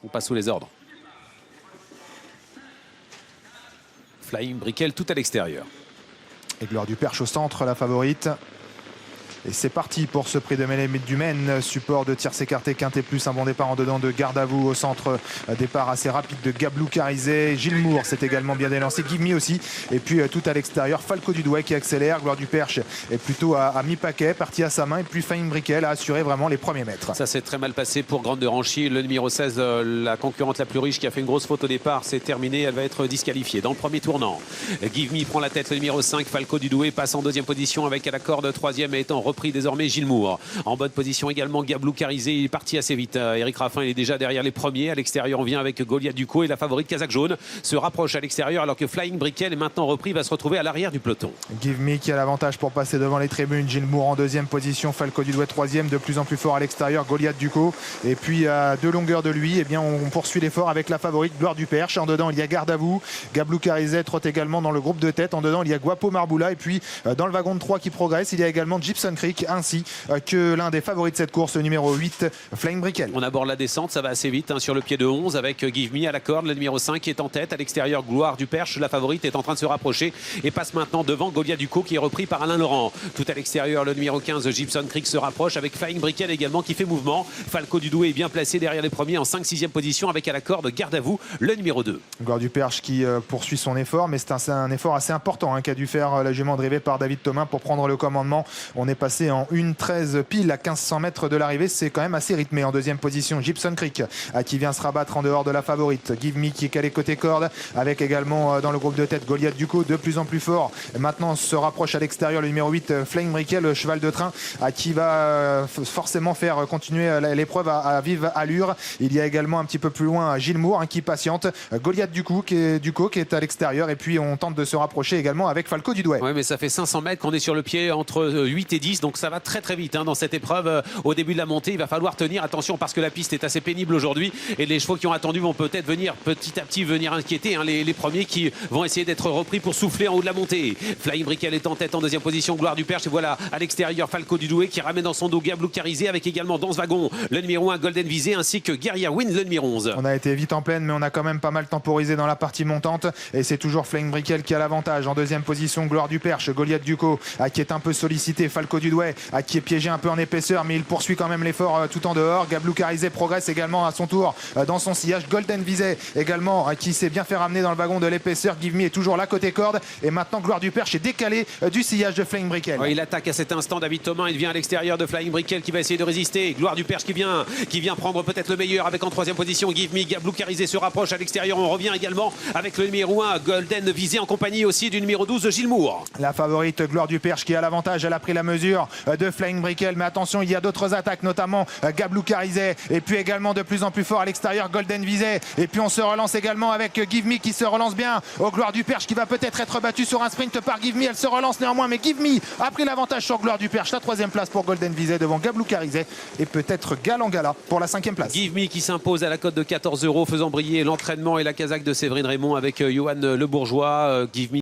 On passe sous les ordres. Flying Brickell tout à l'extérieur. Et Gloire du Perche au centre, la favorite. Et c'est parti pour ce prix de mêlée du Maine. Support de tierce écarté, quinté plus, un bon départ en dedans de Garde à vous. Au centre, départ assez rapide de Gablou Carizet. Gilles Moore s'est également bien délancé. Give Me aussi. Et puis tout à l'extérieur, Falco du Douai qui accélère. Gloire du Perche est plutôt à mi-paquet, parti à sa main. Et puis Flying Brickell a assuré vraiment les premiers mètres. Ça s'est très mal passé pour Grande de Ranchy. Le numéro 16, la concurrente la plus riche qui a fait une grosse faute au départ, c'est terminé. Elle va être disqualifiée dans le premier tournant. Give Me prend la tête. Le numéro 5, Falco du Douai, passe en deuxième position avec à la corde troisième et étant repris désormais Gilles Moore. En bonne position également Gablou Carizet, il est parti assez vite. Eric Raffin il est déjà derrière les premiers. À l'extérieur on vient avec Goliath Ducot et la favorite Kazakh Jaune se rapproche à l'extérieur alors que Flying Brickell est maintenant repris, va se retrouver à l'arrière du peloton. Give Me qui a l'avantage pour passer devant les tribunes. Gilles Moore en deuxième position, Falco du Douai troisième, de plus en plus fort à l'extérieur Goliath Ducot. Et puis à 2 longueurs de lui, eh bien, on poursuit l'effort avec la favorite Gloire du Perche. En dedans il y a Garde à vous, Gablou Carizet trotte également dans le groupe de tête. En dedans il y a Guapo Marboula et puis dans le wagon de 3 qui progresse, il y a également Gibson Creek ainsi que l'un des favoris de cette course, le numéro 8, Flying Brickell. On aborde la descente, ça va assez vite sur le pied de 11 avec Give Me à la corde, le numéro 5 qui est en tête. À l'extérieur, Gloire du Perche, la favorite est en train de se rapprocher et passe maintenant devant Goliath Ducot qui est repris par Alain Laurent. Tout à l'extérieur, le numéro 15, Gibson Creek se rapproche avec Flying Brickell également qui fait mouvement. Falco du Douai est bien placé derrière les premiers en 5-6e position avec à la corde Garde à vous, le numéro 2. Gloire du Perche qui poursuit son effort, mais c'est un effort assez important qu'a dû faire la jument drivée par David Thomas pour prendre le commandement. On est passé en 1,13 pile à 1500 mètres de l'arrivée, c'est quand même assez rythmé. En deuxième position, Gibson Creek qui vient se rabattre en dehors de la favorite. Give Me qui est calé côté corde avec également dans le groupe de tête Goliath Ducot de plus en plus fort. Maintenant se rapproche à l'extérieur le numéro 8, Flying Brickell, le cheval de train qui va forcément faire continuer l'épreuve à vive allure. Il y a également un petit peu plus loin Gilles Moore qui patiente, Goliath Ducot qui est à l'extérieur et puis on tente de se rapprocher également avec Falco du Douai. Oui, mais ça fait 500 mètres qu'on est sur le pied entre 8 et 10, donc ça va très très vite dans cette épreuve. Au début de la montée, il va falloir tenir attention parce que la piste est assez pénible aujourd'hui et les chevaux qui ont attendu vont peut-être venir petit à petit venir inquiéter les premiers qui vont essayer d'être repris pour souffler en haut de la montée. Flying Brickell est en tête en deuxième position, Gloire du Perche et voilà à l'extérieur Falco du Douai qui ramène dans son dos Gablou Carizet avec également dans ce wagon le numéro 1 Golden Visé ainsi que Guerrier Win le numéro 11. On a été vite en pleine mais on a quand même pas mal temporisé dans la partie montante et c'est toujours Flying Brickell qui a l'avantage. En deuxième position Gloire du Perche, Goliath Ducot qui est un peu sollicité, Falco du Douai qui est piégé un peu en épaisseur mais il poursuit quand même l'effort tout en dehors. Gablou Carizet progresse également à son tour dans son sillage. Golden Visé également qui s'est bien fait ramener dans le wagon de l'épaisseur. Give Me est toujours là côté corde et maintenant Gloire du Perche est décalé du sillage de Flying Brickell. Ouais, il attaque à cet instant David Thomas, il vient à l'extérieur de Flying Brickell qui va essayer de résister. Gloire du Perche qui vient prendre peut-être le meilleur avec en troisième position Give Me. Gablou Carizet se rapproche à l'extérieur. On revient également avec le numéro 1 Golden Visé en compagnie aussi du numéro 12 Gilles Moore. La favorite Gloire du Perche qui a l'avantage, elle a pris la mesure de Flying Brickell mais attention il y a d'autres attaques notamment Gablou Carizet et puis également de plus en plus fort à l'extérieur Golden Visé et puis on se relance également avec Give Me qui se relance bien au Gloire du Perche qui va peut-être être battu sur un sprint par Give Me. Elle se relance néanmoins mais Give Me a pris l'avantage sur Gloire du Perche. La troisième place pour Golden Visé devant Gablou Carizet et peut-être Galangala pour la cinquième place. Give Me qui s'impose à la cote de 14 € faisant briller l'entraînement et la casaque de Séverine Raymond avec Johan Le Bourgeois. Give Me